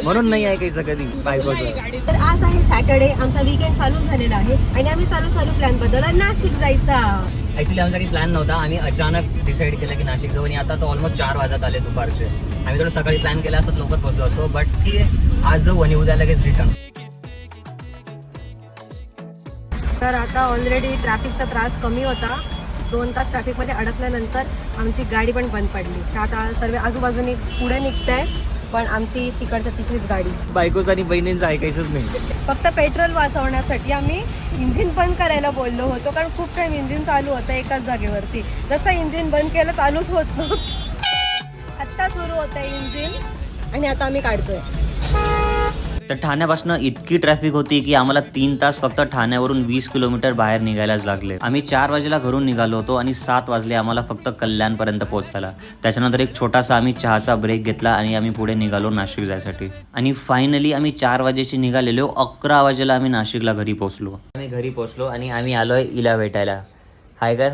म्हणून नाही ऐकायचं कधी बायकोचं. तर आज आहे सॅटर्डे, आमचा वीकेंड चालू झालेला आहे आणि आम्ही चालू प्लॅन बदलला नाशिक जायचा. ऍक्च्युली आमचा काही प्लॅन नव्हता, आम्ही अचानक डिसाईड केलं की नाशिक जाऊ आणि आता तो ऑलमोस्ट 4 वाजत आले दुपारचे. आम्ही थोडं सकाळी प्लॅन केला असत लवकर पोहोचलो असतो, बट की आज जाऊ आणि उद्या लगेच रिटर्न. तर आता ऑलरेडी ट्रॅफिकचा त्रास कमी होता. 2 तास ट्रॅफिकमध्ये अडकल्यानंतर आमची गाडी पण बंद पडली. तर आता सर्व आजूबाजूनी पुढे निघताय, पण आमची तिकडच्या तिथेच गाडी. बायकोचं आणि बहिणींचं ऐकायचंच नाही. फक्त पेट्रोल वाचवण्यासाठी आम्ही इंजिन बंद करायला बोललो होतो, कारण खूप टाइम इंजिन चालू होतं एकाच जागेवरती. जसं इंजिन बंद केलं चालूच होत नव्हतं. आत्ता सुरू होतं इंजिन आणि आता आम्ही काढतोय. तर ठाण्यापासून इतकी ट्रॅफिक होती की आम्हाला 3 तास फक्त ठाण्यावरून 20 किलोमीटर बाहेर निघायलाच लागले. आम्ही 4 वाजेला घरून निघालो होतो आणि 7 वाजले आम्हाला फक्त कल्याणपर्यंत पोहोचायला. त्याच्यानंतर एक छोटासा आम्ही चहाचा ब्रेक घेतला आणि आम्ही पुढे निघालो नाशिक जायसाठी. आणि फायनली आम्ही 4 वाजेची निघालेलो, 11 वाजेला आम्ही नाशिकला घरी पोहोचलो. आम्ही घरी पोहोचलो आणि आम्ही आलोय इला भेटायला. हाय कर.